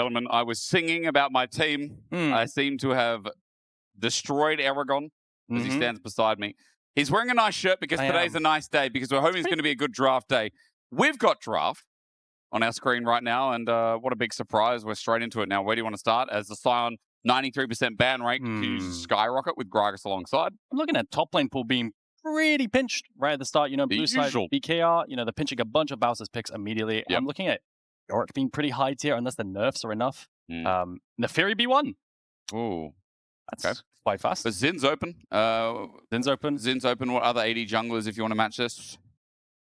gentlemen, I was singing about my team. I seem to have destroyed Aragon as he stands beside me. He's wearing a nice shirt because today's a nice day, because we're hoping it's going to be a good draft day. We've got draft on our screen right now, and what a big surprise. We're straight into it now. Where do you want to start? As the Scion 93% ban rate continues to skyrocket with Gragas alongside. I'm looking at top lane pool being pretty pinched right at the start. Blue side BKR, they're pinching a bunch of Bowser's picks immediately. I'm looking at Yorick being pretty high tier unless the nerfs are enough. Neferi B1. Ooh. That's quite fast. But Zin's open. Zin's open. What other AD junglers if you want to match this?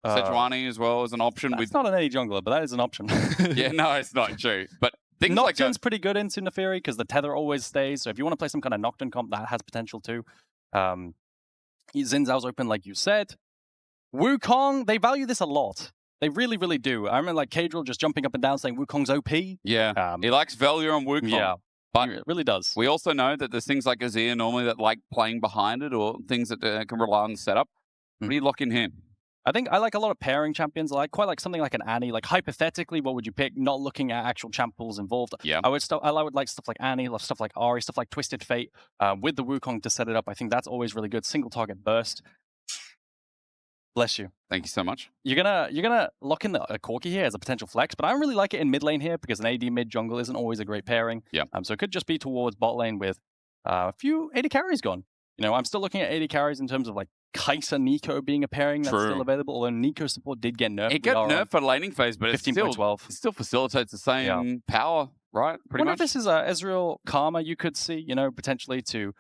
Sejuani as well as an option. It's not an AD jungler, but that is an option. Yeah, no, it's not true. But things Nocturne's pretty good into Neferi because the tether always stays. So if you want to play some kind of Nocturne comp, that has potential too. Xin Zhao's open, like you said. Wukong, they value this a lot. They really, really do. I remember Cadril just jumping up and down saying Wukong's OP. Yeah, he likes value on Wukong. Yeah, but it really does. We also know that there's things like Azir normally that like playing behind it, or things that can rely on the setup. What do you lock in here? I think I like a lot of pairing champions. I quite like something like an Annie. Like hypothetically, what would you pick? Not looking at actual champ pools involved. Yeah. I would like stuff like Annie, stuff like Ahri, stuff like Twisted Fate with the Wukong to set it up. I think that's always really good. Single target burst. Bless you. Thank you so much. You're gonna lock in a Corki here as a potential flex, but I don't really like it in mid lane here because an AD mid jungle isn't always a great pairing. Yeah. So it could just be towards bot lane with a few AD carries gone. I'm still looking at AD carries in terms of Kai'Sa Nico being a pairing that's still available, although Nico support did get nerfed. It got nerfed for laning phase, but 15.12. It still facilitates the same power, right? Pretty much. If this is Ezreal Karma, you could see, potentially to...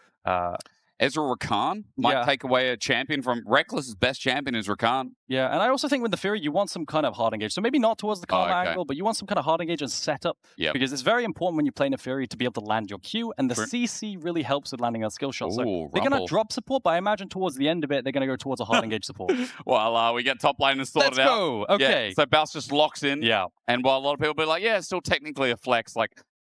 Ezreal Rakan might take away a champion from... Reckless's best champion is Rakan. Yeah, and I also think with the Fury, you want some kind of hard engage. So maybe not towards the Karma angle, but you want some kind of hard engage and setup. Yeah. Because it's very important when you play a Fury to be able to land your Q, and the CC really helps with landing a skill shot. So they're going to drop support, but I imagine towards the end of it, they're going to go towards a hard engage support. Well, we get top laners sorted out. Let's go! Okay. Yeah, so Baus just locks in. Yeah. And while a lot of people be like, yeah, it's still technically a flex,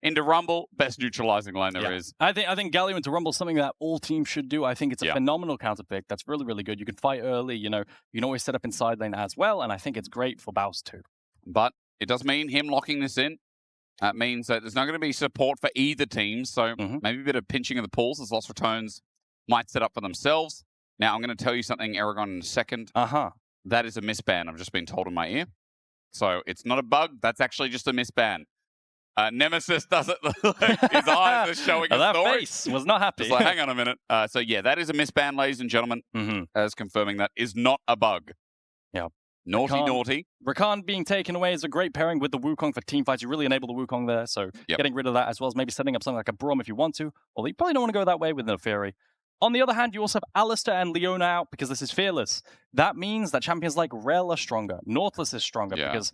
into Rumble, best neutralizing lane there is. I think Galio into Rumble is something that all teams should do. I think it's a phenomenal counter pick. That's really, really good. You can fight early, you can always set up in side lane as well, and I think it's great for Baus too. But it does mean him locking this in. That means that there's not going to be support for either team, so maybe a bit of pinching of the pools as Lost Ratones might set up for themselves. Now, I'm going to tell you something, Aragon, in a second. That is a misban, I've just been told in my ear. So it's not a bug, that's actually just a misban. Nemesis doesn't look like his eyes are showing a that story. Face was not happy. Just hang on a minute. So yeah, that is a misban, ladies and gentlemen. As confirming that is not a bug. Yeah. Naughty. Rakan being taken away is a great pairing with the Wukong for team fights. You really enable the Wukong there, so getting rid of that as well as maybe setting up something like a Braum if you want to. Although you probably don't want to go that way with the Fury. On the other hand, you also have Alistair and Leona out because this is Fearless. That means that champions like Rel are stronger. Nautilus is stronger because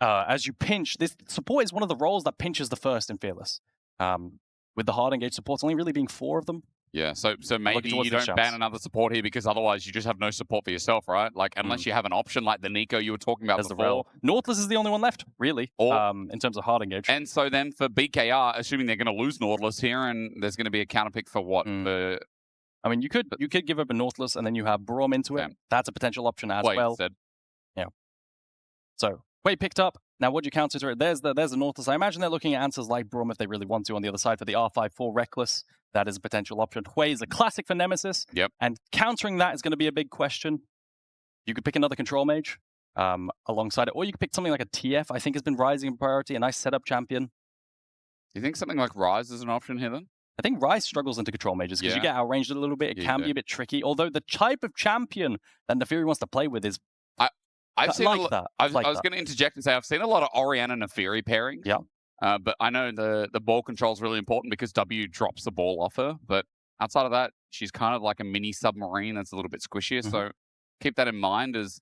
as you pinch, this support is one of the roles that pinches the first in Fearless. With the hard engage supports only really being 4 of them. Yeah, so maybe you don't ban another support here because otherwise you just have no support for yourself, right? Unless you have an option like the Nico you were talking about before. Nautilus is the only one left, really, in terms of hard engage. And so then for BKR, assuming they're going to lose Nautilus here, and there's going to be a counter pick for what? I mean, you could give up a Nautilus and then you have Braum into it. That's a potential option as well. Yeah. So, Wei picked up. Now, what do you counter to it? There's the Nautilus. I imagine they're looking at answers like Braum if they really want to on the other side for the R5-4 Reckless. That is a potential option. Hui is a classic for Nemesis. Yep. And countering that is going to be a big question. You could pick another Control Mage alongside it. Or you could pick something like a TF, I think has been rising in priority. A nice setup champion. Do you think something like Rise is an option here then? I think Rise struggles into Control Mages because you get outranged a little bit. It can be a bit tricky. Although the type of champion that Neferi wants to play with is I've seen that. I was going to interject and say I've seen a lot of Orianna and Neferi pairing. Yeah. But I know the ball control is really important because W drops the ball off her. But outside of that, she's kind of like a mini submarine that's a little bit squishier. So keep that in mind as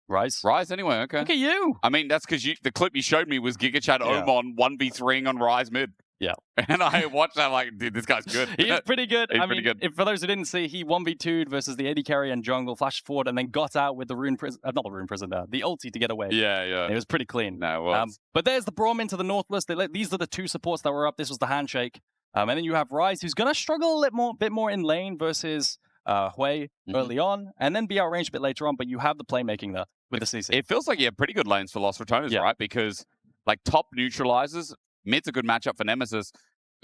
Rise anyway. Okay. Look at you. I mean, that's because the clip you showed me was GigaChad Omon 1v3ing on Rise mid. Yeah. And I watched that like, dude, this guy's good. He's pretty good. He's pretty good. For those who didn't see, he 1v2'd versus the AD carry and jungle, flashed forward, and then got out with the Rune Prison, not the Rune Prison, the ulti to get away. Yeah. It was pretty clean. No, it was. But there's the Braum into the Nautilus. These are the 2 supports that were up. This was the handshake. And then you have Rise, who's going to struggle a bit more in lane versus Hui early on, and then be outranged a bit later on, but you have the playmaking there with the CC. It feels like you have pretty good lanes for Lost Ratones, right? Because like top neutralizers, Mid's a good matchup for Nemesis.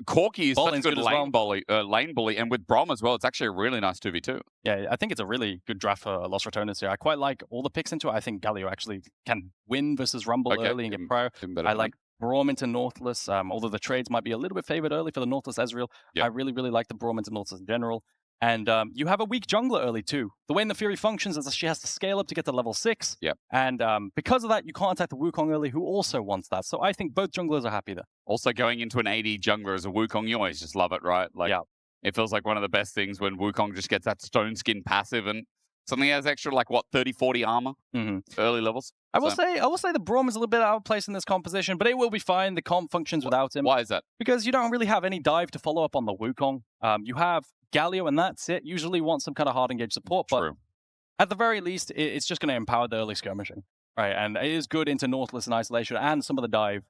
Corki is such a good lane bully, and with Brom as well, it's actually a really nice 2v2. Yeah, I think it's a really good draft for Los Ratones here. I quite like all the picks into it. I think Galio actually can win versus Rumble early and get pro. I like Brom into Nautilus, although the trades might be a little bit favored early for the Nautilus Ezreal. Yep. I really, really like the Brom into Nautilus in general. And you have a weak jungler early too. The way the Fury functions is that she has to scale up to get to level 6. Yep. And because of that, you can't attack the Wukong early, who also wants that. So I think both junglers are happy there. Also, going into an AD jungler as a Wukong, you always just love it, right? Like, it feels like one of the best things when Wukong just gets that stone skin passive and something that has extra, like, what, 30, 40 armor? Early levels. I will say the Brom is a little bit out of place in this composition, but it will be fine. The comp functions without him. Why is that? Because you don't really have any dive to follow up on the Wukong. You have Galio, and that's it. Usually want some kind of hard engage support, but at the very least, it's just going to empower the early skirmishing, right? And it is good into Nautilus and isolation and some of the dive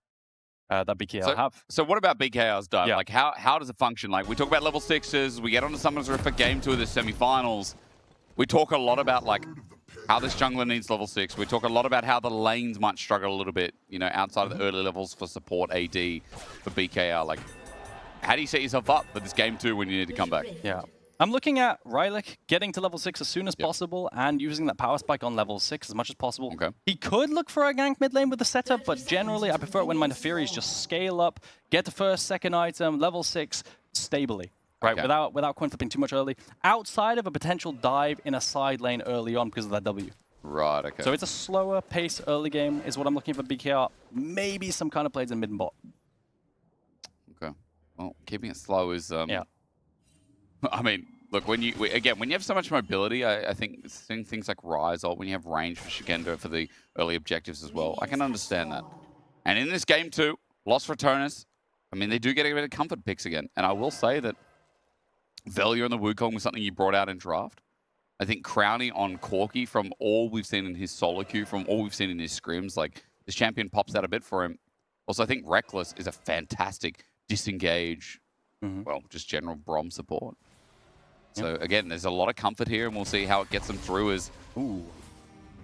that BKR have. So what about BKR's dive? Like, how does it function? Like, we talk about level 6s, we get onto Summoners Rift for game 2 of the semifinals. We talk a lot about, like, how this jungler needs level 6. We talk a lot about how the lanes might struggle a little bit, you know, outside of the early levels for support AD for BKR. Like, how do you set yourself up for this game 2 when you need to come back? Yeah. I'm looking at Rylek getting to level 6 as soon as possible and using that power spike on level 6 as much as possible. Okay. He could look for a gank mid lane with the setup, but generally I prefer it when my Nefiris just scale up, get the first, second item, level 6, stably. Right, without coin flipping too much early, outside of a potential dive in a side lane early on because of that W. Right, okay. So it's a slower pace early game is what I'm looking for BKR. Maybe some kind of plays in mid and bot. Okay. Well, keeping it slow is... I mean, look, when you have so much mobility, I think seeing things like Rise, or when you have range for Shigendo for the early objectives as well, I can understand that. And in this game too, Los Ratones, I mean, they do get a bit of comfort picks again. And I will say that Velia and the Wukong was something you brought out in draft. I think Crownie on Corki, from all we've seen in his solo queue, from all we've seen in his scrims, like, this champion pops out a bit for him. Also, I think Reckless is a fantastic disengage, well, just general Brom support. So, again, there's a lot of comfort here, and we'll see how it gets them through as... Ooh,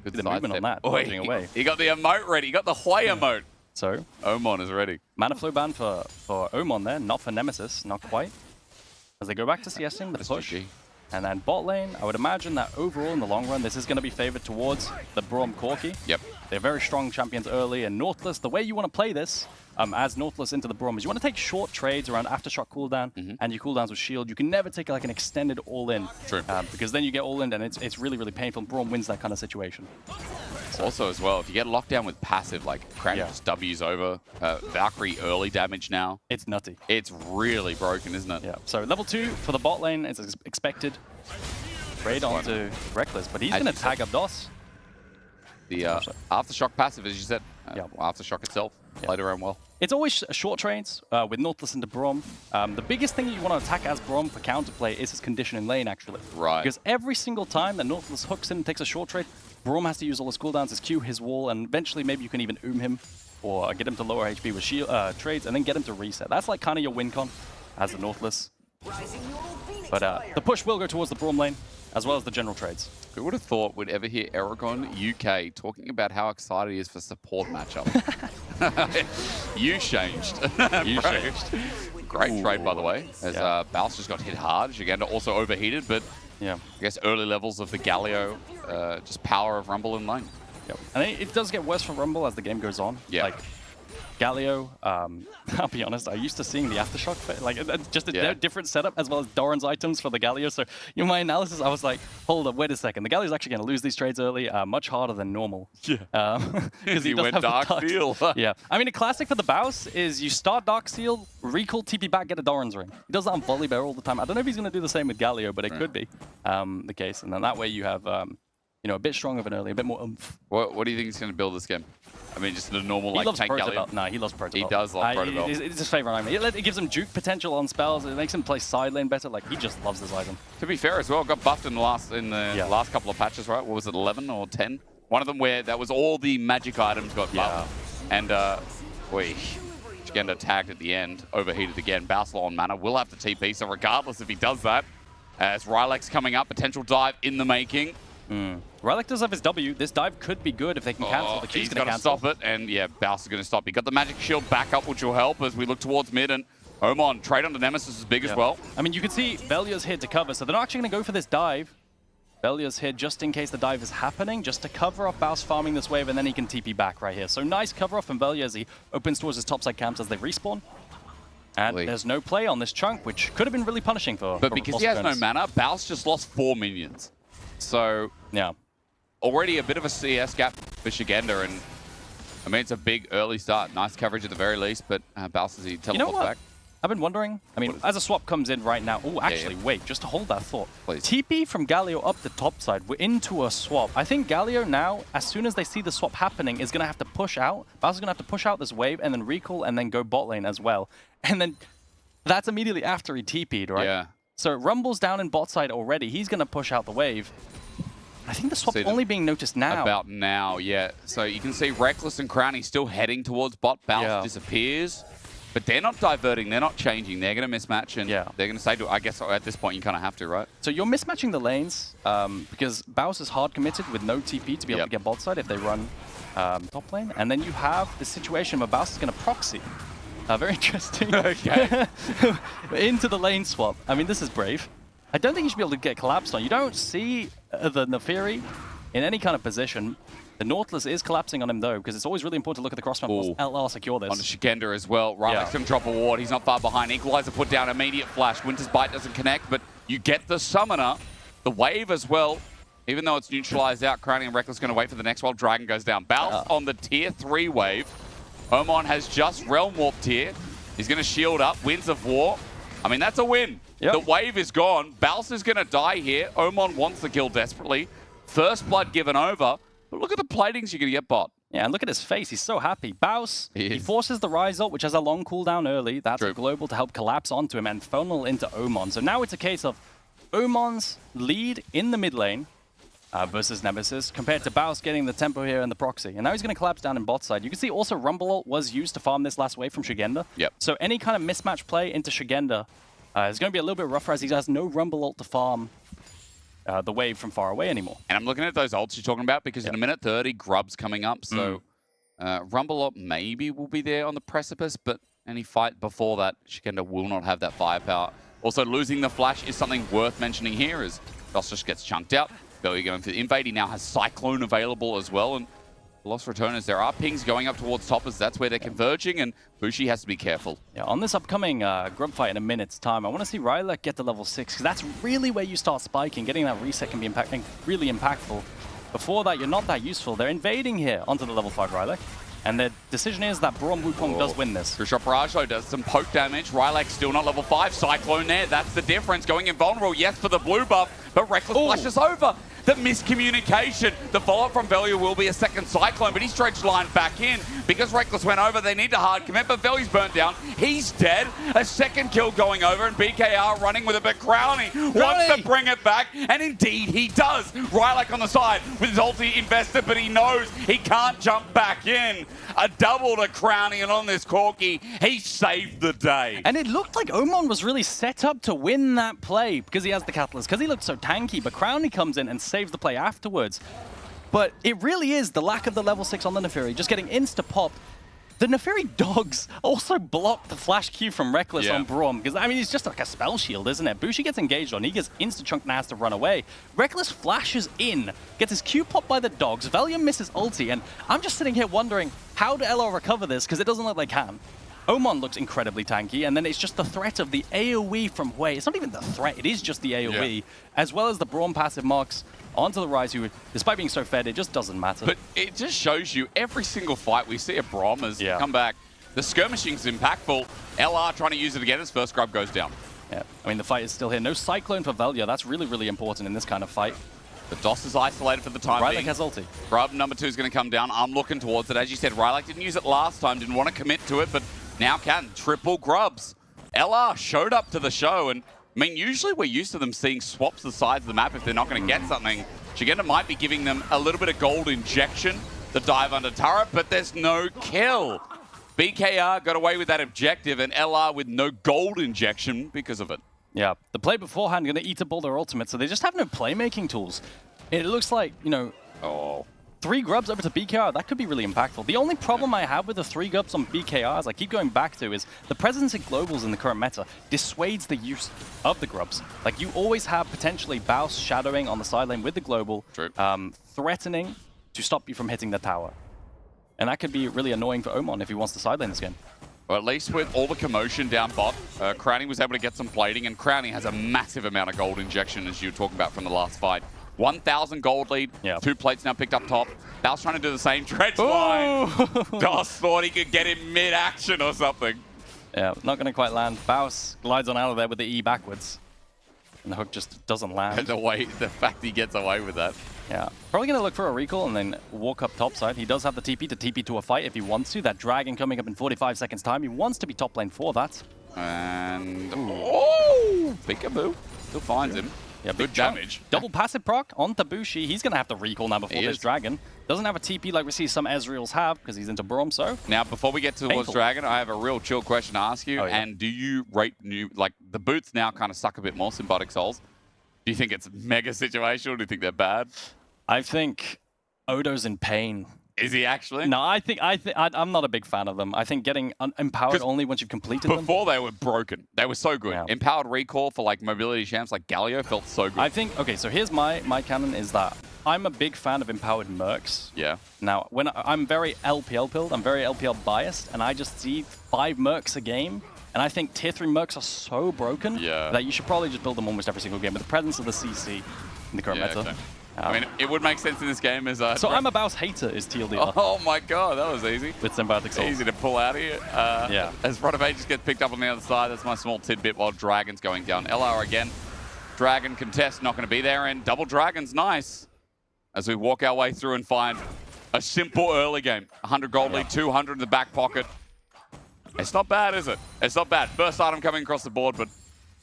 good movement on that, dodging away. He got the emote ready. He got the Hui emote. So, Omon is ready. Mana flow ban for Omon there, not for Nemesis, not quite. As they go back to CSing with a push. And then bot lane, I would imagine that overall in the long run, this is going to be favored towards the Brom Corki. Yep. They're very strong champions early, and Nautilus, the way you want to play this, as Nautilus into the Brom, is you want to take short trades around Aftershock cooldown, and your cooldowns with shield. You can never take like an extended all-in. True. Because then you get all-in, and it's really, really painful. Brom wins that kind of situation. So. Also, as well, if you get locked down with passive, like Crownie just W's over, Valkyrie early damage now. It's nutty. It's really broken, isn't it? Yeah. So level 2 for the bot lane is expected. Trade onto Reckless, but he's going to tag up DOS. The Aftershock passive, as you said, Aftershock itself played around well. It's always short trades with Nautilus into Brom. The biggest thing you want to attack as Brom for counterplay is his condition in lane, actually. Right. Because every single time that Nautilus hooks in and takes a short trade, Brom has to use all his cooldowns, his Q, his wall, and eventually maybe you can even him or get him to lower HP with shield trades and then get him to reset. That's like kind of your win con as the Nautilus. But the push will go towards the Brom lane, as well as the general trades. Who would have thought we'd ever hear Aragon UK talking about how excited he is for support matchup? You changed. You changed. Great trade, by the way, as Baus just got hit hard. Shigenda also overheated, but I guess early levels of the Galio, just power of Rumble in lane. Yep. And it does get worse for Rumble as the game goes on. Yeah. Like, Galio, I'll be honest, I used to seeing the Aftershock, like just a different setup as well as Doran's items for the Galio. So in my analysis, I was like, hold up, wait a second. The Galio's actually going to lose these trades early, much harder than normal. Yeah. Because he went Dark Seal. Yeah. I mean, a classic for the Baus is you start Dark Seal, recall TP back, get a Doran's ring. He does that on Volley Bear all the time. I don't know if he's going to do the same with Galio, but it could be the case. And then that way you have, you know, a bit stronger of an early, a bit more oomph. What do you think he's going to build this game? I mean, just a normal, like, tank Galio? No, he loves Protobelt. He does love Protobelt. It's his favorite item. It gives him juke potential on spells. It makes him play side lane better. Like, he just loves this item. To be fair as well, got buffed in the last couple of patches, right? What was it, 11 or 10? One of them where that was all the magic items got buffed. And, Shigenda tagged at the end, overheated again. Baus low on mana, will have to TP, so regardless if he does that, as Rylek's coming up, potential dive in the making. Rylak does have his W. This dive could be good if they can cancel. The Q's going to cancel. He's got to stop it, and yeah, Baus is going to stop. He got the magic shield back up, which will help as we look towards mid, and Oman, trade onto Nemesis is big as well. I mean, you can see Velya's here to cover, so they're not actually going to go for this dive. Velya's here just in case the dive is happening, just to cover off Baus farming this wave, and then he can TP back right here. So nice cover off from Velya as he opens towards his topside camps as they respawn. And there's no play on this chunk, which could have been really punishing for But because he has no mana, Baus just lost 4 minions. So, yeah, already a bit of a CS gap for Shigenda, and I mean, it's a big early start. Nice coverage at the very least, but Baus as he teleports back. I've been wondering, I mean, as a swap comes in right now, oh, actually, wait, just to hold that thought. Please. TP from Galio up the top side, we're into a swap. I think Galio now, as soon as they see the swap happening, is going to have to push out. Baus is going to have to push out this wave and then recall and then go bot lane as well. And then that's immediately after he TP'd, right? Yeah. So Rumble's down in bot side already. He's going to push out the wave. I think the swap's only being noticed now. About now, yeah. So you can see Reckless and Crowny still heading towards bot. Baus disappears. But they're not diverting, they're not changing. They're going to mismatch, and they're going to say, I guess at this point you kind of have to, right? So you're mismatching the lanes because Baus is hard committed with no TP to be able to get bot side if they run top lane. And then you have this situation where Baus is going to proxy. Very interesting. Into the lane swap. I mean, this is brave. I don't think you should be able to get collapsed on. You don't see the Neferi in any kind of position. The Nautilus is collapsing on him, though, because it's always really important to look at the crossmap. Will LR secure this? On Shigenda as well. Rylak's going to drop a ward. He's not far behind. Equalizer put down, immediate flash. Winter's Bite doesn't connect, but you get the Summoner. The wave as well. Even though it's neutralized out, Crowny and Reckless going to wait for the next while Dragon goes down. Baus on the tier 3 wave. Oman has just Realm Warped here. He's going to shield up. Winds of War. I mean, that's a win. The wave is gone. Baus is going to die here. Oman wants the kill desperately. First blood given over. But look at the platings you're going to get bot. Yeah, and look at his face. He's so happy. Baus, he forces the Rise ult, which has a long cooldown early. That's a global to help collapse onto him and funnel into Oman. So now it's a case of Oman's lead in the mid lane versus Nemesis compared to Baus getting the tempo here and the proxy. And now he's going to collapse down in bot side. You can see also Rumble ult was used to farm this last wave from Shigenda. So any kind of mismatch play into Shigenda is going to be a little bit rougher as he has no Rumble ult to farm the wave from far away anymore. And I'm looking at those ults you're talking about because in a minute 30, Grub's coming up. So Rumble ult maybe will be there on the precipice, but any fight before that, Shigenda will not have that firepower. Also, losing the flash is something worth mentioning here as Doss just gets chunked out. Belly going for the invade. He now has Cyclone available as well. And Lost Ratones, there are pings going up towards top as that's where they're converging, and Bushi has to be careful. Yeah, on this upcoming Grub fight in a minute's time, I want to see Rylak get to level 6, because that's really where you start spiking. Getting that reset can be really impactful. Before that, you're not that useful. They're invading here onto the level 5 Rylak, and the decision is that Braum Wukong does win this. Trishop Rajlo does some poke damage. Rylak still not level 5. Cyclone there, that's the difference. Going invulnerable, yes, for the blue buff, but Reckless flashes over. The miscommunication. The follow-up from Velya will be a second Cyclone, but he's stretched line back in. Because Reckless went over, they need to hard commit, but Velya's burnt down. He's dead. A second kill going over, and BKR running with it, but Crowny wants to bring it back, and indeed he does. Rylak on the side with his ulti invested, but he knows he can't jump back in. A double to Crowny, and on this Corki, he saved the day. And it looked like Oman was really set up to win that play because he has the Catalyst, because he looked so tanky, but Crowny comes in and saves the play afterwards. But it really is the lack of the level 6 on the Neferi, just getting insta-popped. The Neferi dogs also block the flash Q from Reckless on Braum, because, I mean, it's just like a spell shield, isn't it? Bushi gets engaged on, he gets insta-chunked and has to run away. Reckless flashes in, gets his Q popped by the dogs, Valium misses ulti, and I'm just sitting here wondering, how do LR recover this? Because it doesn't look like they can. Oman looks incredibly tanky, and then it's just the threat of the AoE from Wei. It's not even the threat, it is just the AoE, as well as the Braum passive marks onto the Rise, who, despite being so fed, it just doesn't matter. But it just shows you every single fight we see a Braum has come back. The skirmishing's impactful. LR trying to use it again, his first Grub goes down. Yeah, I mean, the fight is still here. No Cyclone for Velya. That's really, really important in this kind of fight. The DOS is isolated for the time being. Rylak has ulti. Grub number 2 is going to come down. I'm looking towards it. As you said, Rylak didn't use it last time, didn't want to commit to it, but now can. Triple Grubs. LR showed up to the show, and I mean, usually we're used to them seeing swaps the sides of the map if they're not going to get something. Shigenda might be giving them a little bit of gold injection, the dive under turret, but there's no kill. BKR got away with that objective, and LR with no gold injection because of it. Yeah, the play beforehand going to eat up all their ultimates, so they just have no playmaking tools. It looks like, you know, 3 grubs over to BKR, that could be really impactful. The only problem I have with the 3 grubs on BKR, as I keep going back to, is the presence in globals in the current meta dissuades the use of the grubs. Like, you always have potentially Baus shadowing on the side lane with the global, threatening to stop you from hitting the tower. And that could be really annoying for Oman if he wants to side lane this game. Well, at least with all the commotion down bot, Crownie was able to get some plating, and Crownie has a massive amount of gold injection, as you were talking about from the last fight. 1,000 gold lead, 2 plates now picked up top. Baus trying to do the same trench line. Doss thought he could get him mid-action or something. Yeah, not going to quite land. Baus glides on out of there with the E backwards. And the hook just doesn't land. The fact he gets away with that. Yeah, probably going to look for a recall and then walk up topside. He does have the TP to TP to a fight if he wants to. That dragon coming up in 45 seconds time. He wants to be top lane for that. And Peekaboo still finds him. Yeah, good damage. Double passive proc on Tabushi. He's going to have to recall now before this dragon. Doesn't have a TP like we see some Ezreals have because he's into Braum, so... Now, before we get towards Dragon, I have a real chill question to ask you. And do you rate like the boots now kind of suck a bit more, Symbiotic Souls? Do you think it's mega situational? Do you think they're bad? I think Odo's in pain. Is he actually? No, I'm not a big fan of them. I think getting empowered only once you've completed them. Before they were broken. They were so good. Yeah. Empowered recall for like mobility champs like Galio felt so good. I think, okay, so here's my canon is that I'm a big fan of empowered mercs. Yeah. Now, when I'm very LPL pilled, I'm very LPL biased, and I just see 5 mercs a game. And I think tier 3 mercs are so broken that you should probably just build them almost every single game with the presence of the CC in the current meta. Okay. I mean, it would make sense in this game as so I'm a Baus hater is TLDR. Oh my god, that was easy. With Symbiotic Souls. Easy to pull out here. As Ratones just gets picked up on the other side, that's my small tidbit while Dragon's going down. LR again. Dragon contest, not going to be there, and double Dragon's nice. As we walk our way through and find a simple early game. 100 gold lead, 200 in the back pocket. It's not bad, is it? It's not bad. First item coming across the board, but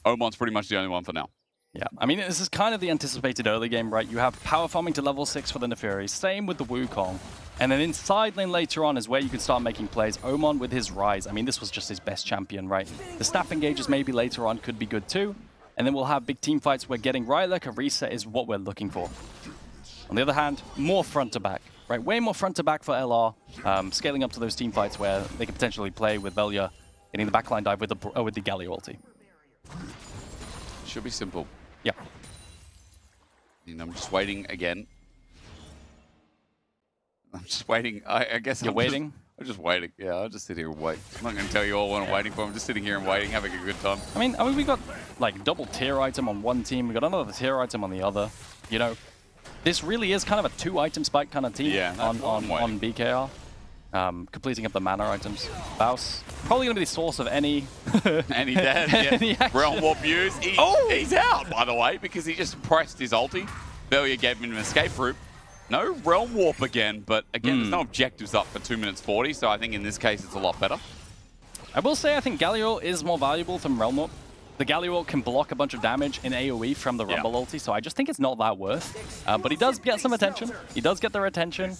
Omon's pretty much the only one for now. Yeah, I mean, this is kind of the anticipated early game, right? You have power farming to level 6 for the Neferi, same with the Wukong. And then in side lane later on is where you can start making plays. Oman with his Rise, I mean, this was just his best champion, right? The staff engages maybe later on could be good too. And then we'll have big team fights where getting Rylek a reset is what we're looking for. On the other hand, more front to back, right? Way more front to back for LR, scaling up to those team fights where they can potentially play with Velia, getting the backline dive with the Galio ulti. Should be simple. Yeah. And I'm just waiting again. I'm just waiting. I guess You're waiting? I'm just waiting. Yeah, I'll just sit here and wait. I'm not going to tell you all what I'm waiting for. I'm just sitting here and waiting, having a good time. I mean, we got like double tier item on one team. We got another tier item on the other. You know, this really is kind of a 2-item spike kind of team on BKR. Completing up the mana items. Baus, probably going to be the source of any... any death, Realm Warp use. He's out, by the way, because he just pressed his ulti. Velia gave him an escape route. No Realm Warp again, but again, there's no objectives up for 2 minutes 40, so I think in this case it's a lot better. I will say I think Galio is more valuable than Realm Warp. The Galio can block a bunch of damage in AoE from the Rumble ulti, so I just think it's not that worth. But he does get some attention. He does get their attention.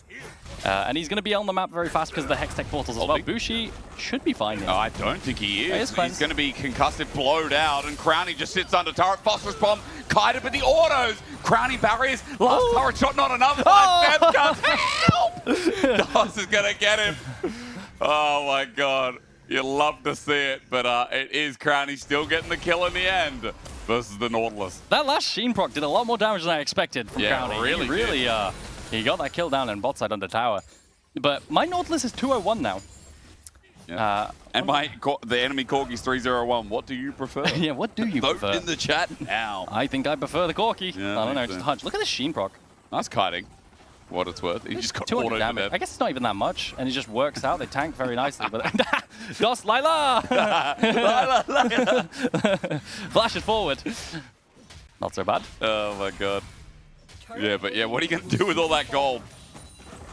And he's going to be on the map very fast because of the Hextech portals as well. Bushi should be fine here. No, I don't think he is. He's going to be concussive, blowed out, and Crownie just sits under turret. Phosphorus bomb, kited with the autos. Crownie barriers, last turret shot, not enough. Help! Doss is going to get him. Oh my god. You love to see it, but it is Crownie still getting the kill in the end versus the Nautilus. That last Sheen proc did a lot more damage than I expected from Crownie. Really, he got that kill down in bot side under tower. But my Nautilus is 201 now. Yeah. And the enemy Corgi's 301. What do you prefer? Yeah, what do you prefer? Vote in the chat now. I think I prefer the Corgi. Yeah, I don't know, just a hunch. Look at this Sheen proc. Nice kiting. What it's worth. He just got 200 damage. I guess it's not even that much, and it just works out. They tank very nicely. But Doss, Lila! Lila! Flash it forward. Not so bad. Oh my god. Yeah, but yeah, what are you going to do with all that gold?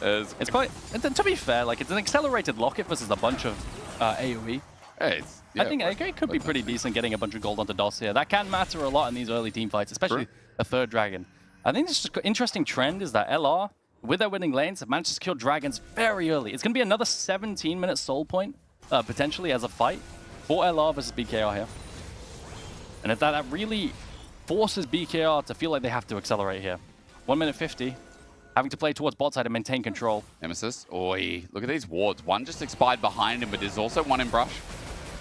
It's quite, to be fair, like it's an accelerated locket versus a bunch of AoE. Hey, I think it could be pretty decent getting a bunch of gold onto Doss here. That can matter a lot in these early team fights, especially a third dragon. I think this interesting trend is that LR, with their winning lanes, have managed to secure dragons very early. It's going to be another 17-minute soul point, potentially, as a fight for LR versus BKR here. And if that really forces BKR to feel like they have to accelerate here. 1 minute 50. Having to play towards bot side and maintain control. Nemesis, oi, look at these wards. One just expired behind him, but there's also one in brush.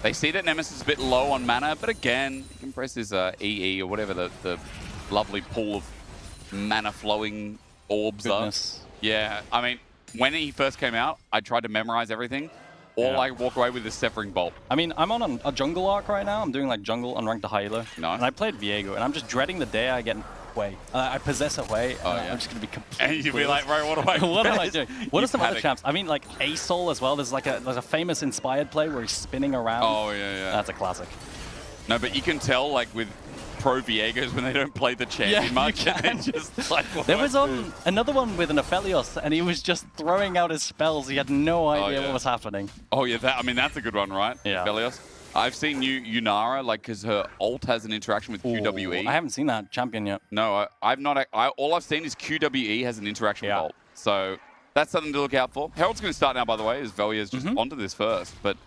They see that Nemesis is a bit low on mana, but again, he can press his EE or whatever the lovely pool of mana flowing orbs are. Yeah, I mean, when he first came out, I tried to memorize everything. All I walk away with is Severing Bolt. I mean, I'm on a jungle arc right now. I'm doing like jungle unranked to high elo. Nice. And I played Viego, and I'm just dreading the day I get Hwei. I possess a Hwei, and I'm just going to be completely... And you'd be like, bro, what am I What am I doing? What are some other champs? I mean, like A-Soul as well. There's a famous inspired play where he's spinning around. Oh, yeah. That's a classic. No, but you can tell, like, with pro Viegos when they don't play the champion much. Just like, there was another one with an Aphelios, and he was just throwing out his spells. He had no idea what was happening. Oh, yeah, I mean, that's a good one, right? Yeah. Aphelios. I've seen Yunara, like, because her ult has an interaction with QWE. I haven't seen that champion yet. No, I've not. All I've seen is QWE has an interaction with ult. So that's something to look out for. Herald's going to start now, by the way, as Velya's just onto this first. But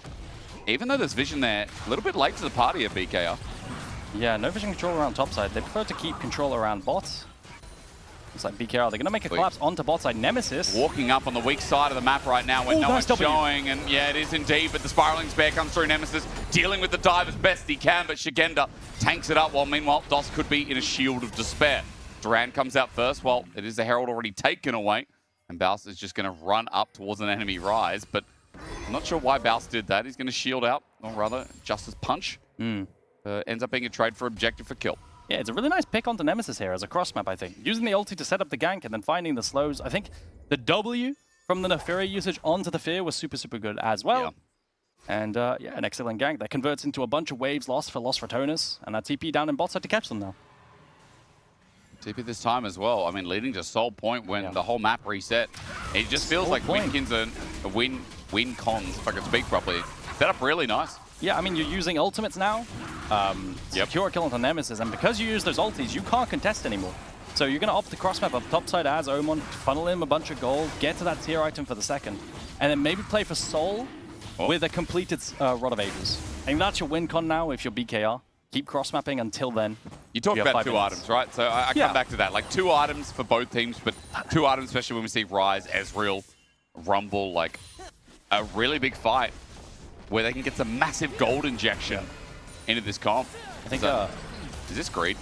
even though there's vision there, a little bit late to the party at BKR. Yeah, no vision control around top side. They prefer to keep control around bots. It's like BKR. They're going to make a collapse onto bot side. Nemesis. Walking up on the weak side of the map right now when no one's showing. And yeah, it is indeed. But the spiraling spear comes through. Nemesis dealing with the dive as best he can. But Shigenda tanks it up. While meanwhile, DOS could be in a shield of despair. Duran comes out first. Well, it is the Herald already taken away. And Baus is just going to run up towards an enemy rise. But I'm not sure why Baus did that. He's going to shield out. Or rather, Justice Punch. Ends up being a trade for objective for kill. Yeah, it's a really nice pick onto Nemesis here as a cross map, I think. Using the ulti to set up the gank and then finding the slows. I think the W from the Neferi usage onto the Fear was super, super good as well. Yeah. And yeah, an excellent gank that converts into a bunch of waves lost for Lost Ratones. And a TP down in bot side to catch them now. TP this time as well. I mean, leading to Soul Point when the whole map reset. It just feels like Wincons are win cons, if I can speak properly. Set up really nice. Yeah, I mean, you're using ultimates now. Secure kill onto Nemesis, and because you use those ultis, you can't contest anymore. So you're going to opt the cross map up topside as Omon, funnel in a bunch of gold, get to that tier item for the second, and then maybe play for Soul with a completed Rod of Ages. I think that's your win con now if you're BKR. Keep cross mapping until then. You talk about 2 items, right? So I come back to that. Like 2 items for both teams, but 2 items, especially when we see Ryze, Ezreal, Rumble, like a really big fight where they can get some massive gold injection into this comp. I think, is this greed?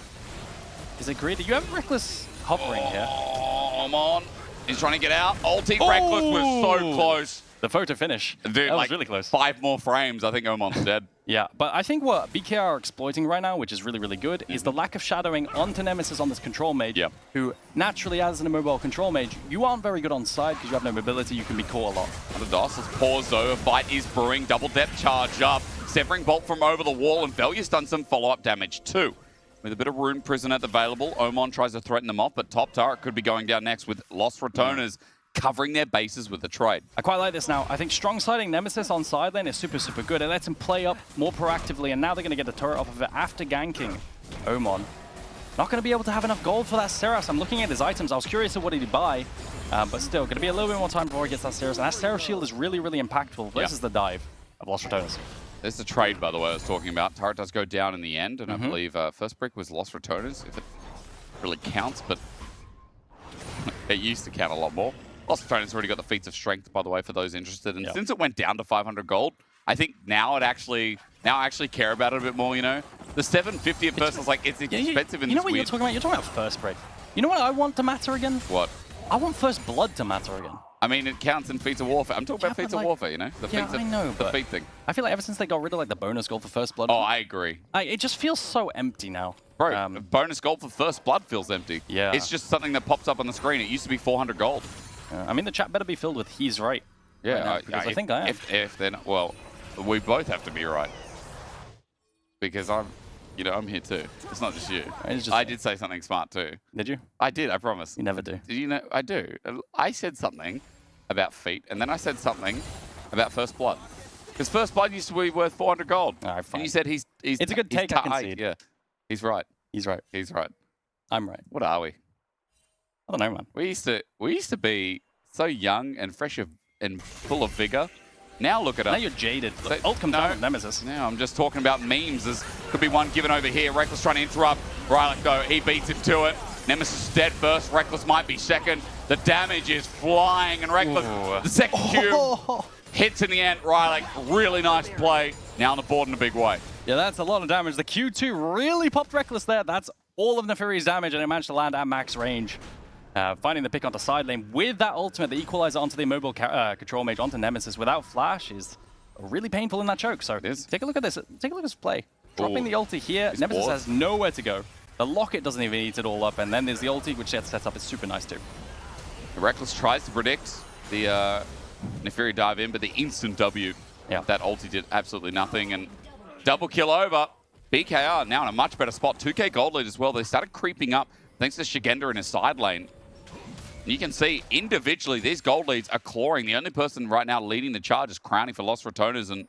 Is it greed? You have Reckless hovering here. Oh, come on. He's trying to get out. Ulti Reckless was so close. The photo finish. Dude, that like was really close. 5 more frames, I think Omon's dead. Yeah, but I think what BKR are exploiting right now, which is really, really good, is the lack of shadowing onto Nemesis on this control mage, who naturally, as an immobile control mage, you aren't very good on side because you have no mobility, you can be caught a lot. The DOS has paused though, fight is brewing, double depth charge up, Severing Bolt from over the wall, and Velya's done some follow-up damage too. With a bit of Rune Prisoner available, Omon tries to threaten them off, but top turret could be going down next with Lost Ratones covering their bases with the trade. I quite like this now. I think strong siding Nemesis on side lane is super, super good. It lets him play up more proactively, and now they're going to get the turret off of it after ganking Omon. Not going to be able to have enough gold for that Seras. I'm looking at his items. I was curious of what he'd buy, but still, going to be a little bit more time before he gets that Seras. And that Seras shield is really, really impactful versus the dive of Lost Ratones. There's the trade, by the way, I was talking about. Turret does go down in the end, and I believe first brick was Lost Ratones, if it really counts, but it used to count a lot more. Lost Ratones already got the feats of strength, by the way, for those interested. And since it went down to 500 gold, I think now I actually care about it a bit more, you know? The 750 at first was like, it's expensive and you know what you're talking about? You're talking about first break. You know what I want to matter again? What? I want first blood to matter again. I mean, it counts in feats of warfare. I'm talking about feats of warfare, you know? The feat thing. I feel like ever since they got rid of like the bonus gold for first blood. Oh, I agree. It just feels so empty now. Bro, bonus gold for first blood feels empty. Yeah. It's just something that pops up on the screen. It used to be 400 gold. I mean, the chat better be filled with "he's right." Yeah, right now, I think I am. If they're not, well, we both have to be right because I'm here too. It's not just you. I did say something smart too. Did you? I did. I promise. You never do. Did you know? I do. I said something about feet, and then I said something about first blood because first blood used to be worth 400 gold. All right, fine. And you said he's. It's a good take. I concede. Yeah, he's right. He's right. He's right. I'm right. What are we? I don't know, man. We used to be so young and fresh and full of vigor. Now look at us. Now you're jaded. Ult comes down with Nemesis. Now I'm just talking about memes. There could be one given over here. Reckless trying to interrupt. Rylock though, he beats him to it. Nemesis is dead first. Reckless might be second. The damage is flying, and Reckless, the second cube, hits in the end. Rylek, really nice play. Now on the board in a big way. Yeah, that's a lot of damage. The Q2 really popped Reckless there. That's all of Neferi's damage, and it managed to land at max range. Finding the pick onto side lane with that ultimate, the equalizer onto the immobile control mage onto Nemesis without flash is really painful in that choke. So take a look at this. Take a look at this play. Dropping the ulti here. Nemesis has nowhere to go. The locket doesn't even eat it all up, and then there's the ulti, which gets set up. It's super nice too. Reckless tries to predict the Neferi dive in, but the instant W, that ulti did absolutely nothing. And double kill over. BKR now in a much better spot. 2k gold lead as well. They started creeping up thanks to Shigenda in his side lane. You can see individually these gold leads are clawing. The only person right now leading the charge is Crowning for Los Ratones, and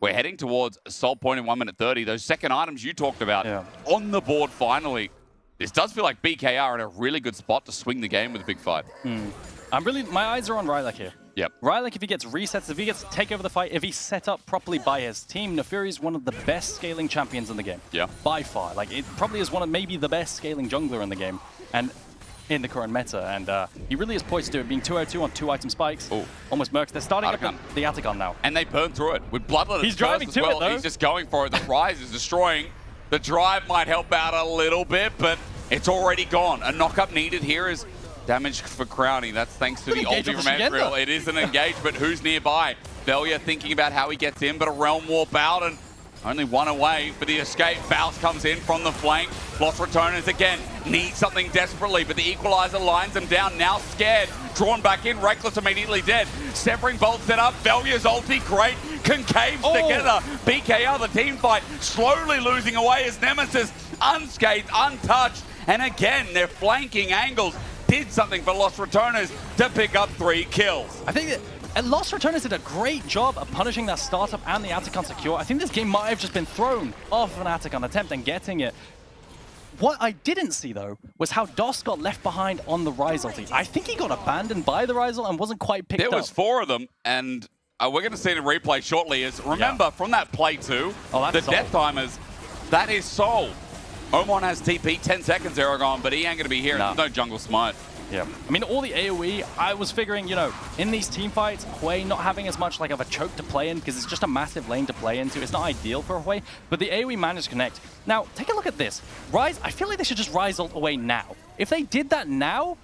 we're heading towards a soul point in 1 minute 30. Those second items you talked about on the board finally. This does feel like BKR in a really good spot to swing the game with a big fight. My eyes are on Rylek here. Yep. Rylek, if he gets resets, if he gets to take over the fight, if he's set up properly by his team, Neferi's one of the best scaling champions in the game. Yeah. By far. Like, it probably is one of maybe the best scaling jungler in the game. And in the current meta, and he really is poised to do it, being 202 on 2 item spikes. Almost mercs. They're starting up the Atacon now. And they burn through it with Bloodlet. He's driving to it, though. He's just going for it. The Rise is destroying. The drive might help out a little bit, but it's already gone. A knock-up needed here is damage for Crowning. That's thanks to the ulti from Ezreal. It is an engage, but who's nearby? Velia thinking about how he gets in, but a Realm Warp out, and only one away for the escape. Bounce comes in from the flank. Los Ratones again need something desperately, but the equalizer lines them down. Now scared, drawn back in. Reckless immediately dead. Severing Bolt set up. Velia's ulti, great. Concaves together. BKR, the team fight, slowly losing away as Nemesis unscathed, untouched. And again, their flanking angles did something for Los Ratones to pick up 3 kills. I think that Los Ratones did a great job of punishing that startup and the Atacon secure. I think this game might have just been thrown off an Atacon attempt and getting it. What I didn't see, though, was how DOS got left behind on the Ryze ulti. I think he got abandoned by the Ryze ult and wasn't quite picked up. There was 4 of them, and we're going to see it in replay shortly. Remember, from that play too, the Death Timers, that is Soul. Omon has TP, 10 seconds, Aragon, but he ain't going to be here. There's no jungle smite. Yeah. I mean, all the AoE, I was figuring, you know, in these team fights, Hui not having as much like of a choke to play in because it's just a massive lane to play into. It's not ideal for Hui, but the AoE managed to connect. Now, take a look at this. Ryze, I feel like they should just Ryze ult away now. If they did that now,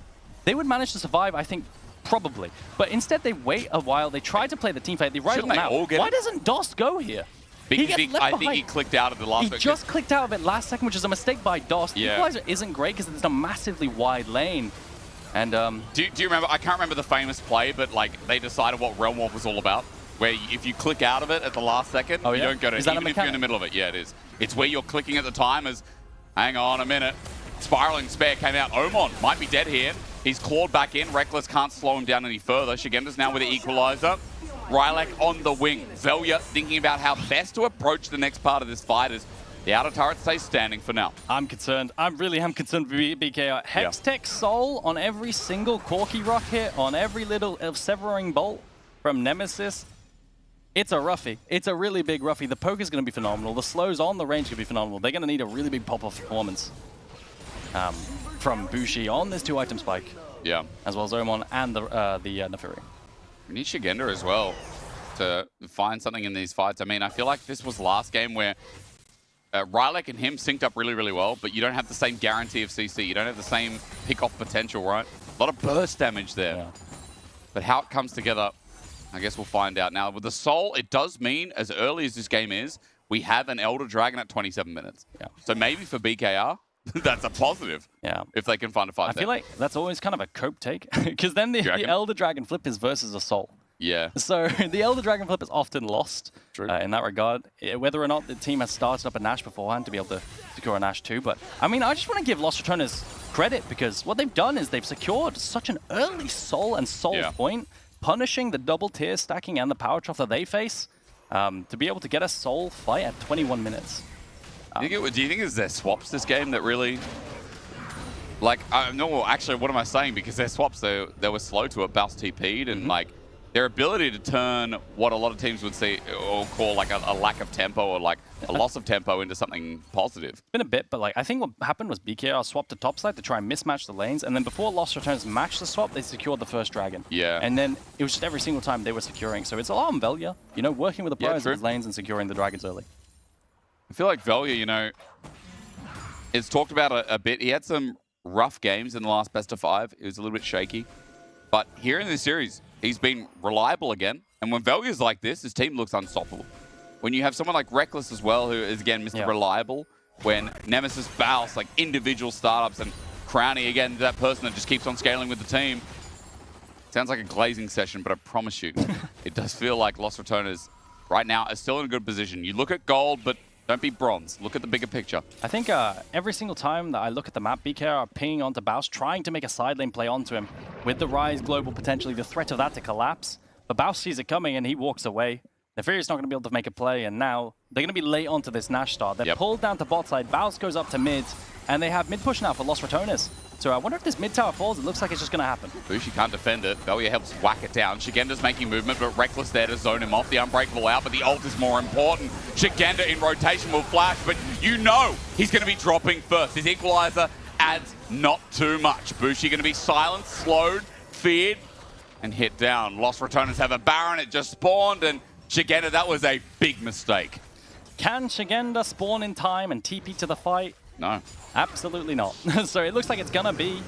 they would manage to survive, I think, probably. But instead, they wait a while. They try to play the team fight. They Ryze ult now. Why doesn't DOS go here? Because I think he clicked out of the last He just clicked out of it last second, which is a mistake by DOS. The equalizer isn't great because it's a massively wide lane. And do you remember? I can't remember the famous play, but like they decided what Realm Warp was all about. Where if you click out of it at the last second, you don't go to it, even if you're in the middle of it. Yeah, it is. It's where you're clicking at the time. As hang on a minute, spiraling spare came out. Omon might be dead here. He's clawed back in. Reckless can't slow him down any further. Shigenda's now with the equalizer. Rylek on the wing. Velia thinking about how best to approach the next part of this fight as the outer turret stays standing for now. I'm concerned. I really am concerned for BKR. Hextech Soul on every single Corki rock hit, on every little Severing Bolt from Nemesis. It's a roughie. It's a really big roughie. The poke is going to be phenomenal. The slows on the range could be phenomenal. They're going to need a really big pop-off performance from Bushi on this 2-item spike. Yeah. As well as Omon and the Neferi. We need Shigenda as well to find something in these fights. I mean, I feel like this was last game where Rylek and him synced up really, really well, but you don't have the same guarantee of CC. You don't have the same pick-off potential, right? A lot of burst damage there. Yeah. But how it comes together, I guess we'll find out. Now, with the Soul, it does mean, as early as this game is, we have an Elder Dragon at 27 minutes. Yeah. So maybe for BKR, that's a positive. Yeah. If they can find a fight. I feel like that's always kind of a cope take, because then the Elder Dragon flip is versus a Soul. Yeah. So the Elder Dragon flip is often lost in that regard, whether or not the team has started up a Nash beforehand to be able to secure a Nash too. But I mean, I just want to give Los Ratones credit because what they've done is they've secured such an early Soul and Soul point, punishing the double tier stacking and the power trough that they face to be able to get a Soul fight at 21 minutes. Do you think it's their swaps this game that really... Like, no, actually, what am I saying? Because their swaps, they were slow to it, Bounce TP'd, and like, their ability to turn what a lot of teams would see or call like a lack of tempo or like a loss of tempo into something positive. It's been a bit, but like I think what happened was BKR swapped to topside to try and mismatch the lanes, and then before Lost Returns matched the swap, they secured the first dragon. Yeah. And then it was just every single time they were securing. So it's a lot on Velia, you know, working with the players in his lanes and securing the dragons early. I feel like Velia, you know, it's talked about a bit. He had some rough games in the last best of 5. It was a little bit shaky. But here in this series, he's been reliable again. And when Velia's like this, his team looks unstoppable. When you have someone like Reckless as well, who is, again, Mr. Reliable, when Nemesis, Baus, like individual startups, and Crowny, again, that person that just keeps on scaling with the team. Sounds like a glazing session, but I promise you, it does feel like Lost Ratones right now are still in a good position. You look at gold, but don't be bronze. Look at the bigger picture. I think every single time that I look at the map, BKR are pinging onto Baus, trying to make a side lane play onto him. With the Rise Global potentially, the threat of that to collapse. But Baus sees it coming and he walks away. The Fury's not going to be able to make a play, and now they're going to be late onto this Nash start. They're pulled down to bot side. Baus goes up to mid, and they have mid push now for Lost Ratones. So I wonder if this mid tower falls. It looks like it's just going to happen. Bushi can't defend it. Velia helps whack it down. Shigenda's making movement, but Reckless there to zone him off. The Unbreakable out, but the ult is more important. Shigenda in rotation will flash, but you know he's going to be dropping first. His equalizer adds not too much. Bushi going to be silenced, slowed, feared, and hit down. Lost Ratones have a Baron. It just spawned, and Shigenda, that was a big mistake. Can Shigenda spawn in time and TP to the fight? No. Absolutely not. So it looks like it's going to be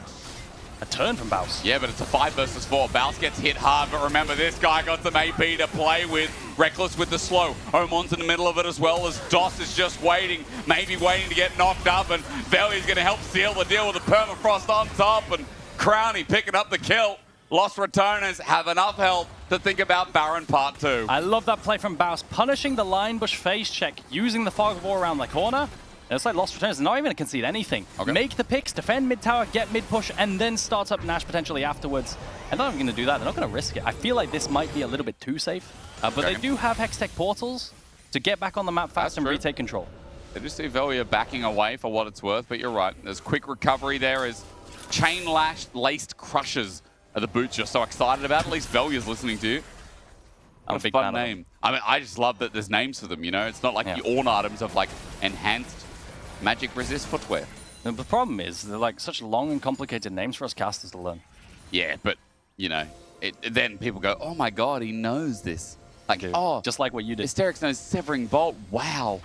a turn from Baus. Yeah, but it's a 5 versus 4. Baus gets hit hard, but remember, this guy got some AP to play with. Reckless with the slow. Omon's in the middle of it as well, as DOS is just waiting, maybe waiting to get knocked up, and Velia's going to help seal the deal with the permafrost on top, and Crowny picking up the kill. Lost Ratones have enough health to think about Baron Part 2. I love that play from Baus, punishing the line bush phase check, using the fog of war around the corner. It's like Lost Ratones are not even going to concede anything. Okay. Make the picks, defend mid tower, get mid push, and then start up Nash potentially afterwards. And they're not going to do that. They're not going to risk it. I feel like this might be a little bit too safe. But they do have Hextech portals to get back on the map fast and retake control. They just see Velia backing away for what it's worth, but you're right. There's quick recovery there as chain-lashed, laced crushes are the boots you're so excited about. At least Velia's listening to you. I'm a big fun fan name. I mean, I just love that there's names for them, you know? It's not like the Ornn items of like enhanced magic resist footwear. And the problem is, they're like such long and complicated names for us casters to learn. Yeah, but, you know, then people go, oh my god, he knows this. Like, oh, just like what you did. Hysterix knows Severing Bolt. Wow.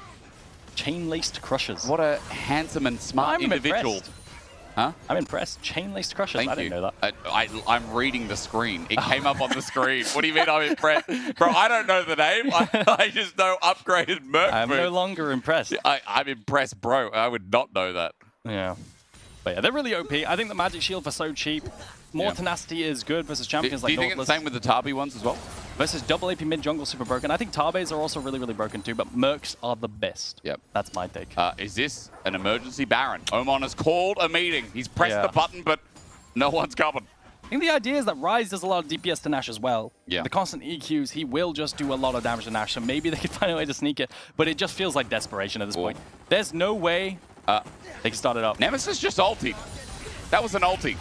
Chain-laced crushers. What a handsome and smart individual. Impressed. Huh? I'm impressed. Chain-laced crushers. Thank I didn't know that. I'm reading the screen. It came up on the screen. What do you mean I'm impressed? Bro, I don't know the name. I just know upgraded Merc I'm no longer impressed. I'm impressed, bro. I would not know that. Yeah. But yeah, they're really OP. I think the Magic Shield are so cheap. More tenacity is good versus champions like Nautilus. Do you think it's the same with the Tabi ones as well? Versus double AP mid jungle super broken. I think Tabes are also really, really broken too, but Mercs are the best. Yep. That's my take. Is this an emergency Baron? Omon has called a meeting. He's pressed the button, but no one's coming. I think the idea is that Rise does a lot of DPS to Nash as well. Yeah. The constant EQs, he will just do a lot of damage to Nash, so maybe they could find a way to sneak it, but it just feels like desperation at this point. There's no way they can start it up. Nemesis just ultied. That was an ulti.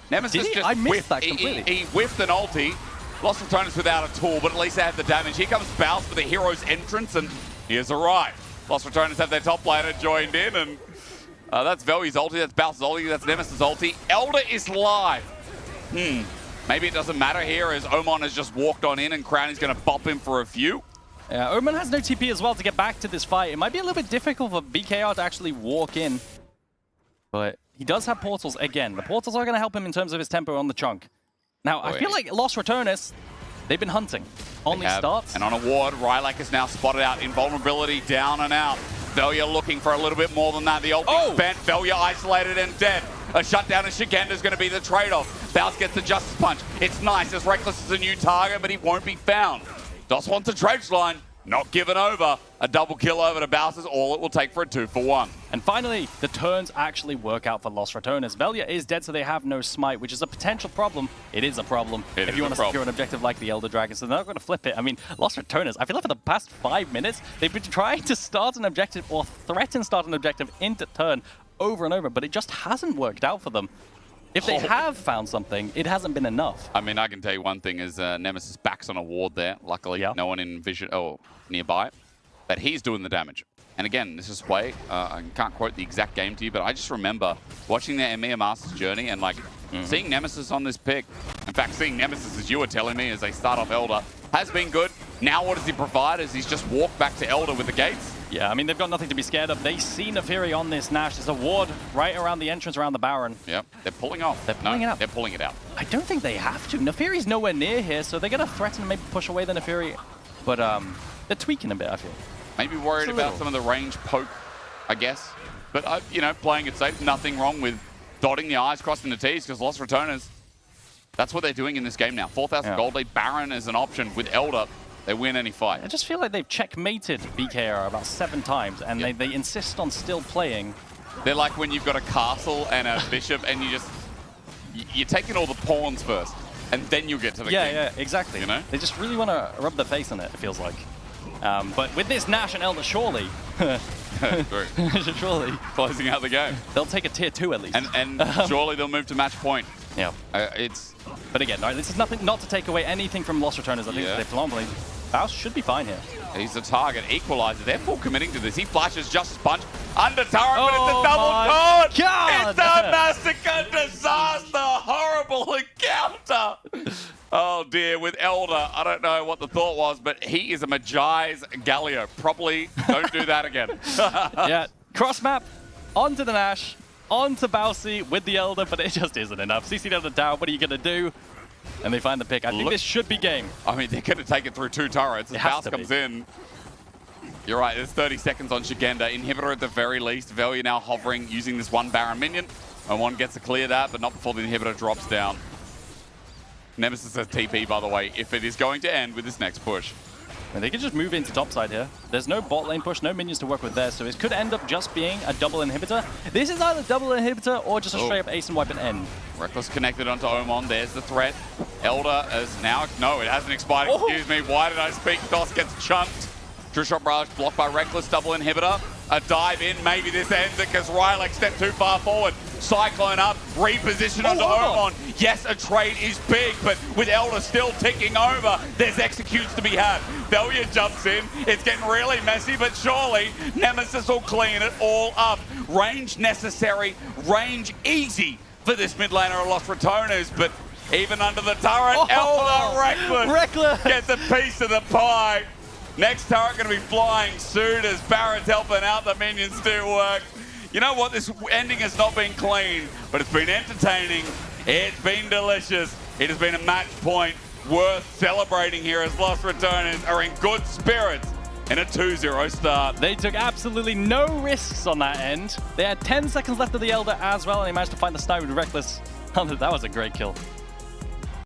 Nemesis just I missed that completely. He whiffed an ulti. Lost Ratones without a tool, but at least they have the damage. Here comes Baus for the hero's entrance, and he has arrived. Lost Ratones have their top laner joined in, and that's Velia's ulti, that's Baus' ulti, that's Nemesis' ulti. Elder is live. Maybe it doesn't matter here as Omon has just walked on in and Crowny's going to bop him for a few. Yeah, Omon has no TP as well to get back to this fight. It might be a little bit difficult for BKR to actually walk in, but he does have portals again. The portals are going to help him in terms of his tempo on the chunk. Now, I feel like Lost Ratones, they've been hunting on these starts. And on a ward, Rylak is now spotted out. Invulnerability down and out. Velia looking for a little bit more than that. The ult is spent. Velia isolated and dead. A shutdown of Shigenda is going to be the trade-off. Baus gets the Justice Punch. It's nice as Reckless is a new target, but he won't be found. DOS wants a dredge line. Not given over. A double kill over to Baus is all it will take for a 2-for-1. And finally, the turns actually work out for Lost Ratones. Velia is dead, so they have no smite, which is a potential problem. It is a problem if you want to secure an objective like the Elder Dragon, so they're not going to flip it. I mean, Lost Ratones, I feel like for the past 5 minutes, they've been trying to start an objective or threaten start an objective into turn over and over, but it just hasn't worked out for them. If they have found something, it hasn't been enough. I mean, I can tell you one thing is Nemesis backs on a ward there. Luckily, no one in vision nearby. But he's doing the damage. And again, this is Sway. I can't quote the exact game to you, but I just remember watching their EMEA Masters journey and like seeing Nemesis on this pick. In fact, seeing Nemesis, as you were telling me, as they start off Elder, has been good. Now what does he provide as he's just walked back to Elder with the gates? Yeah, I mean, they've got nothing to be scared of. They see Neferi on this Nash. There's a ward right around the entrance, around the Baron. Yep, they're pulling off. They're pulling it out. They're pulling it out. I don't think they have to. Neferi's nowhere near here, so they're going to threaten and maybe push away the Neferi. But they're tweaking a bit, I feel. Maybe worried about some of the range poke, I guess. But, you know, playing it safe, nothing wrong with dotting the I's, crossing the T's, because Los Ratones, that's what they're doing in this game now. 4,000 gold lead, Baron is an option. With Elder, they win any fight. I just feel like they've checkmated BKR about 7 times, and they insist on still playing. They're like when you've got a castle and a bishop, and you're taking all the pawns first, and then you get to the king. Yeah, exactly. You know? They just really want to rub their face on it, it feels like. But with this Nash and Elder, surely, surely closing out the game. They'll take a tier 2 at least. And surely they'll move to match point. Yeah. But again, no, this is nothing, not to take away anything from Los Ratones. I think they're phenomenally. Faust should be fine here. He's the target, equalizer. They're full committing to this. He flashes just a punch under turret, but it's a double taunt! It's a massacre disaster! Horrible encounter! Oh dear, with Elder, I don't know what the thought was, but he is a Magi's Galio. Probably don't do that again. Yeah, cross map, onto the Nash, onto Bowsy with the Elder, but it just isn't enough. CC down the tower, what are you going to do? And they find the pick. I think this should be game. I mean, they're going to take it through 2 turrets. As Baus comes in. You're right, there's 30 seconds on Shigenda. Inhibitor at the very least. Velia now hovering, using this 1 Baron minion. And 1 gets to clear that, but not before the inhibitor drops down. Nemesis has TP, by the way, if it is going to end with this next push. And they can just move into topside here. There's no bot lane push, no minions to work with there, so it could end up just being a double inhibitor. This is either double inhibitor or just a straight up ace and wipe and end. Reckless connected onto Omon. There's the threat. Elder is now... No, it hasn't expired. Excuse me. Why did I speak? Dos gets chunked. True Shot Barrage blocked by Reckless. Double inhibitor. A dive in. Maybe this ends it because Rylek stepped too far forward. Cyclone up. Reposition onto Omon. Yes, a trade is big, but with Elder still ticking over, there's executes to be had. Velia jumps in. It's getting really messy, but surely Nemesis will clean it all up. Range necessary. Range easy for this mid laner of Los Ratones, but even under the turret, Elder Reckless gets a piece of the pie. Next turret going to be flying soon as Barrett's helping out the minions do work. You know what? This ending has not been clean, but it's been entertaining. It's been delicious. It has been a match point worth celebrating here as Los Ratones are in good spirits in a 2-0 start. They took absolutely no risks on that end. They had 10 seconds left of the Elder as well, and they managed to find the snipe with Reckless. That was a great kill.